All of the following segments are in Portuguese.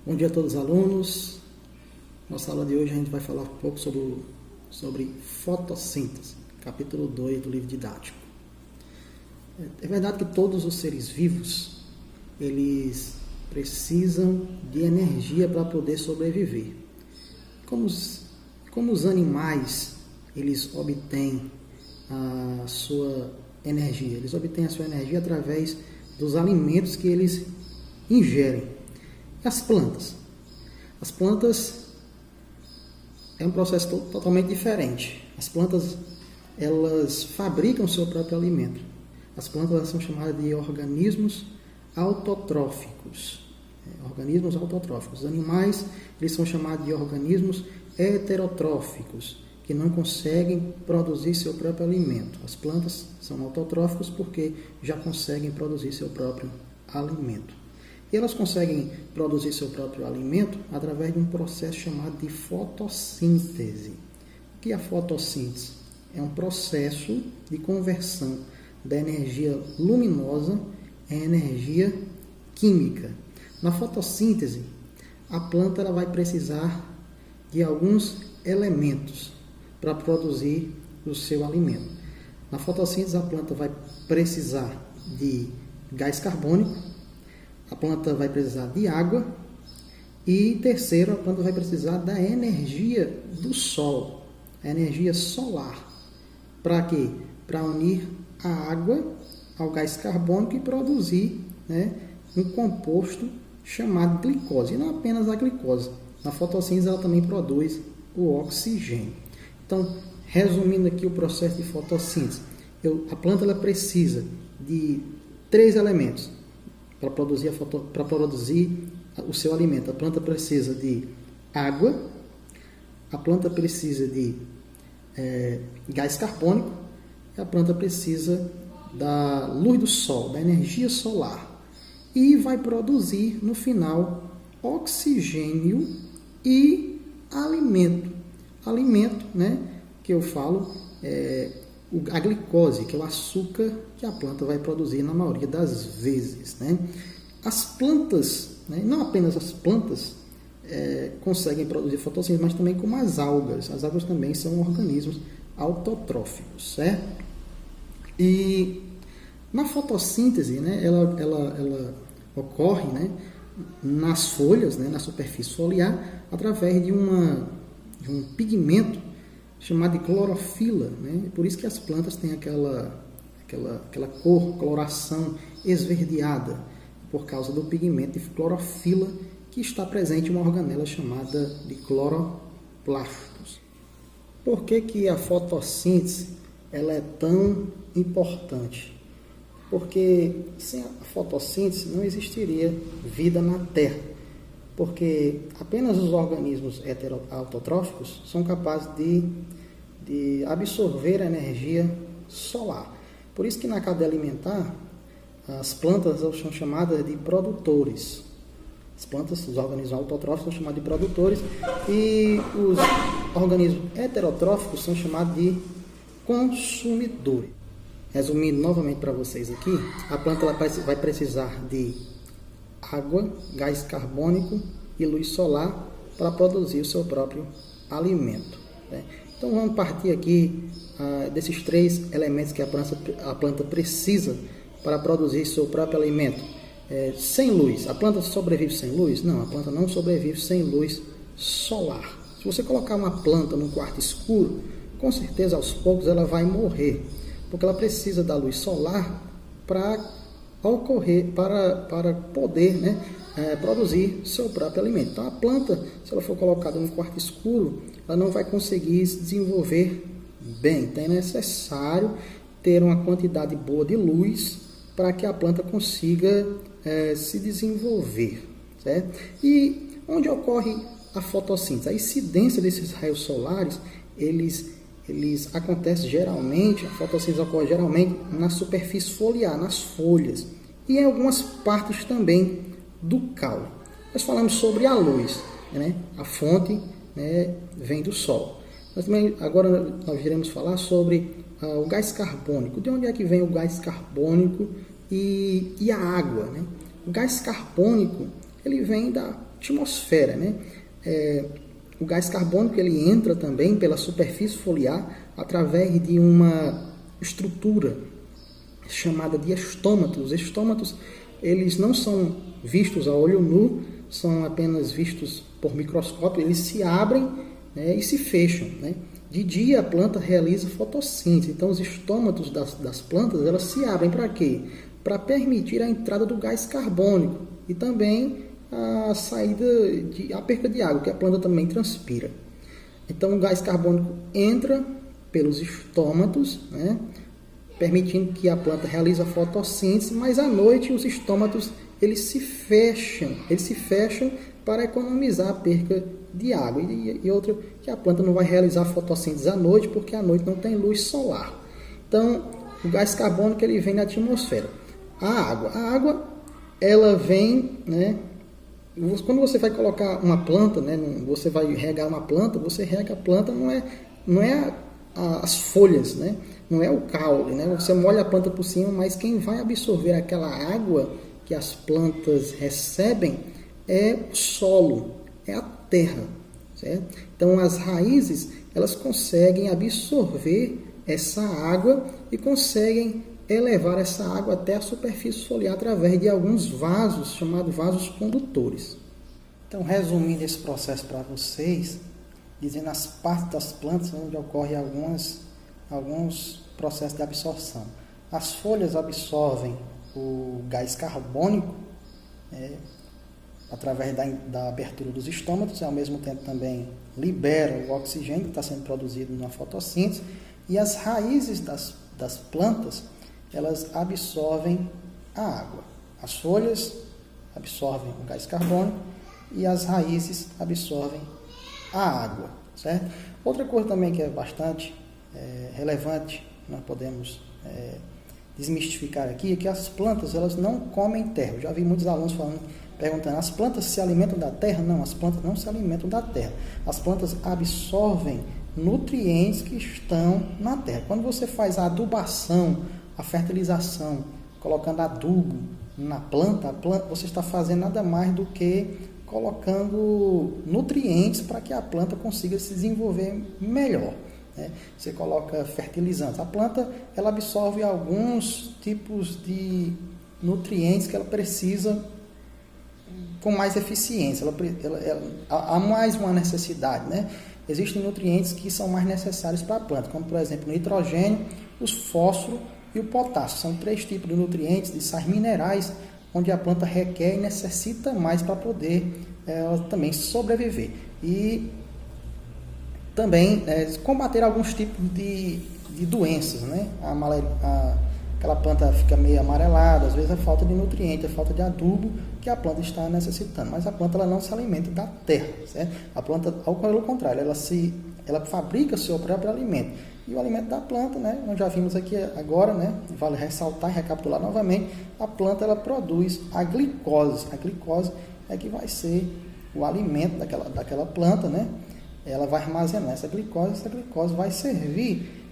Bom dia a todos os alunos. Nossa aula de hoje a gente vai falar um pouco sobre fotossíntese, capítulo 2 do livro didático. É verdade que todos os seres vivos, eles precisam de energia para poder sobreviver. Como os animais, eles obtêm a sua energia? Eles obtêm a sua energia através dos alimentos que eles ingerem. As plantas. As plantas é um processo totalmente diferente. As plantas, elas fabricam o seu próprio alimento. As plantas elas são chamadas de organismos autotróficos. Organismos autotróficos. Os animais, eles são chamados de organismos heterotróficos, que não conseguem produzir seu próprio alimento. As plantas são autotróficos porque já conseguem produzir seu próprio alimento. E elas conseguem produzir seu próprio alimento através de um processo chamado de fotossíntese. O que é a fotossíntese? É um processo de conversão da energia luminosa em energia química. Na fotossíntese, a planta ela vai precisar de alguns elementos para produzir o seu alimento. Na fotossíntese, a planta vai precisar de gás carbônico, a planta vai precisar de água e, terceiro, a planta vai precisar da energia do sol, a energia solar. Para quê? Para unir a água ao gás carbônico e produzir um composto chamado glicose. E não apenas a glicose. Na fotossíntese ela também produz o oxigênio. Então, resumindo aqui o processo de fotossíntese, a planta ela precisa de 3 elementos para produzir o seu alimento. A planta precisa de água, a planta precisa de gás carbônico, e a planta precisa da luz do sol, da energia solar. E vai produzir, no final, oxigênio e alimento. Alimento, que eu falo, a glicose, que é o açúcar que a planta vai produzir na maioria das vezes. As plantas, não apenas as plantas conseguem produzir fotossíntese, mas também como as algas. As algas também são organismos autotróficos, certo? E na fotossíntese, ela ocorre nas folhas, na superfície foliar, através de um pigmento chamado de clorofila. Por isso que as plantas têm aquela coloração esverdeada, por causa do pigmento de clorofila que está presente em uma organela chamada de cloroplastos. Por que a fotossíntese ela é tão importante? Porque sem a fotossíntese não existiria vida na Terra, porque apenas os organismos autotróficos são capazes de absorver a energia solar. Por isso que na cadeia alimentar, as plantas são chamadas de produtores. As plantas, os organismos autotróficos são chamados de produtores e os organismos heterotróficos são chamados de consumidores. Resumindo novamente para vocês aqui, a planta vai precisar de água, gás carbônico e luz solar para produzir o seu próprio alimento. Então vamos partir aqui desses 3 elementos que a planta precisa para produzir seu próprio alimento. Sem luz, a planta sobrevive sem luz? Não, a planta não sobrevive sem luz solar. Se você colocar uma planta num quarto escuro, com certeza aos poucos ela vai morrer, porque ela precisa da luz solar para poder produzir seu próprio alimento. Então a planta, se ela for colocada num quarto escuro, ela não vai conseguir se desenvolver bem. Então é necessário ter uma quantidade boa de luz para que a planta consiga se desenvolver, certo? E onde ocorre a fotossíntese? A incidência desses raios solares, eles acontecem geralmente, a fotossíntese ocorre geralmente na superfície foliar, nas folhas, e em algumas partes também do caule. Nós falamos sobre a luz, a fonte vem do sol. Agora nós iremos falar sobre o gás carbônico. De onde é que vem o gás carbônico e a água? O gás carbônico ele vem atmosfera, né? O gás carbônico ele entra também pela superfície foliar através de uma estrutura chamada de estômatos. Os estômatos eles não são vistos a olho nu, são apenas vistos por microscópio. Eles se abrem, né, e se fecham, né? De dia a planta realiza fotossíntese, então os estômatos das plantas elas se abrem para quê? Para permitir a entrada do gás carbônico e também a saída, a perca de água, que a planta também transpira. Então o gás carbônico entra pelos estômatos, né, permitindo que a planta realize a fotossíntese, mas à noite os estômatos eles se fecham para economizar a perca de água. E outra, que a planta não vai realizar a fotossíntese à noite, porque à noite não tem luz solar. Então, o gás carbônico ele vem da atmosfera. A água ela vem, né, quando você vai colocar uma planta, né, você vai regar uma planta, você rega a planta, não é as folhas, né, não é o caule, né, você molha a planta por cima, mas quem vai absorver aquela água que as plantas recebem é o solo, é a terra, certo? Então as raízes elas conseguem absorver essa água e conseguem elevar essa água até a superfície foliar através de alguns vasos, chamados vasos condutores. Então, resumindo esse processo para vocês, dizendo as partes das plantas onde ocorrem alguns processos de absorção. As folhas absorvem o gás carbônico através da abertura dos estômatos e ao mesmo tempo também libera o oxigênio que está sendo produzido na fotossíntese, e as raízes das plantas elas absorvem a água. As folhas absorvem o gás carbônico e as raízes absorvem a água, certo? Outra coisa também que é bastante relevante, nós podemos desmistificar aqui, é que as plantas elas não comem terra. Eu já vi muitos alunos perguntando, as plantas se alimentam da terra? Não, as plantas não se alimentam da terra. As plantas absorvem nutrientes que estão na terra. Quando você faz a adubação, a fertilização, colocando adubo na planta, você está fazendo nada mais do que colocando nutrientes para que a planta consiga se desenvolver melhor, né? Você coloca fertilizantes. A planta ela absorve alguns tipos de nutrientes que ela precisa com mais eficiência. Há mais uma necessidade, né? Existem nutrientes que são mais necessários para a planta, como por exemplo o nitrogênio, o fósforo e o potássio. São 3 tipos de nutrientes, de sais minerais, onde a planta requer e necessita mais para poder também sobreviver. E também combater alguns tipos de doenças, né? Aquela planta fica meio amarelada, às vezes é falta de nutriente, é falta de adubo que a planta está necessitando. Mas a planta ela não se alimenta da terra, certo? A planta, pelo contrário, ela fabrica seu próprio alimento. E o alimento da planta, né, nós já vimos aqui agora, né, vale ressaltar e recapitular novamente, a planta ela produz a glicose. A glicose é que vai ser o alimento daquela planta, né? Ela vai armazenar essa glicose vai servir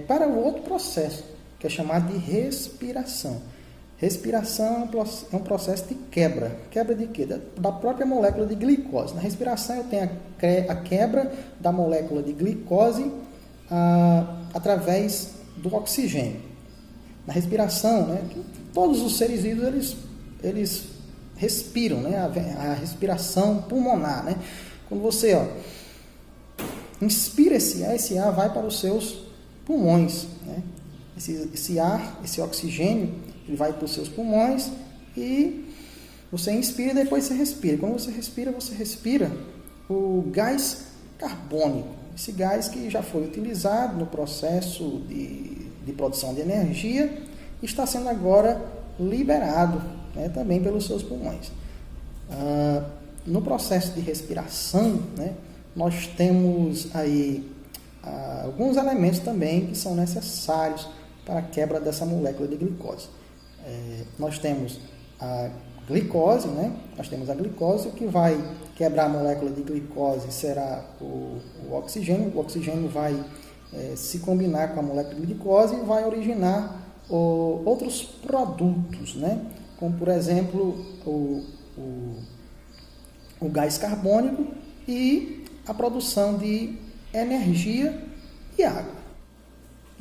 para o outro processo, que é chamado de respiração. Respiração é um processo de quebra. Quebra de quê? Da própria molécula de glicose. Na respiração eu tenho a quebra da molécula de glicose através do oxigênio. Na respiração, né, todos os seres vivos eles respiram, né, a respiração pulmonar, né? Quando você inspira esse ar vai para os seus pulmões, né? Esse ar, esse oxigênio, ele vai para os seus pulmões e você inspira e depois você respira. Quando você respira o gás carbônico. Esse gás que já foi utilizado no processo de produção de energia está sendo agora liberado, né, também pelos seus pulmões. No processo de respiração, né, nós temos aí alguns elementos também que são necessários para a quebra dessa molécula de glicose. Nós temos a glicose, né? Nós temos a glicose, o que vai quebrar a molécula de glicose será o oxigênio. O oxigênio vai se combinar com a molécula de glicose e vai originar outros produtos, né? Como por exemplo o gás carbônico e a produção de energia e água.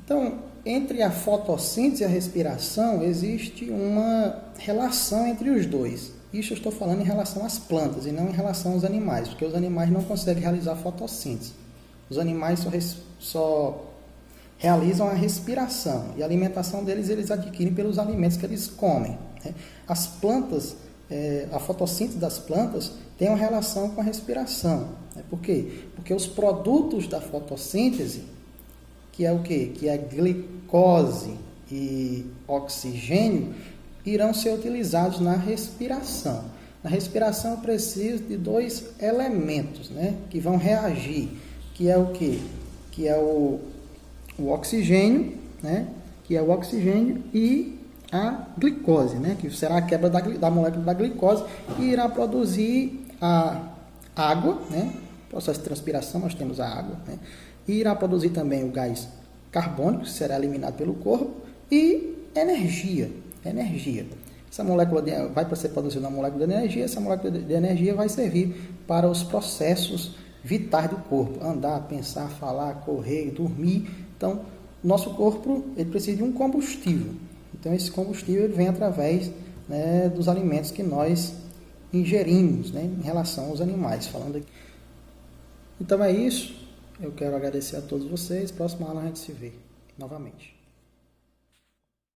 Então, entre a fotossíntese e a respiração, existe uma relação entre os dois. Isso eu estou falando em relação às plantas e não em relação aos animais, porque os animais não conseguem realizar fotossíntese. Os animais só realizam a respiração e a alimentação deles eles adquirem pelos alimentos que eles comem. As plantas, a fotossíntese das plantas tem uma relação com a respiração. Por quê? Porque os produtos da fotossíntese, que é o quê? Que é glicose e oxigênio, irão ser utilizados na respiração. Na respiração eu preciso de dois elementos, que vão reagir, que é o quê? Que é o oxigênio, que é o oxigênio e a glicose, que será a quebra da molécula da glicose e irá produzir a água, processo de transpiração, nós temos a água, e irá produzir também o gás carbônico, que será eliminado pelo corpo, e energia. Essa molécula vai ser produzida uma molécula de energia, essa molécula de energia vai servir para os processos vitais do corpo, andar, pensar, falar, correr, dormir. Então, nosso corpo ele precisa de um combustível. Então, esse combustível ele vem através dos alimentos que nós ingerimos, em relação aos animais, falando aqui. Então é isso. Eu quero agradecer a todos vocês. Próxima aula a gente se vê novamente.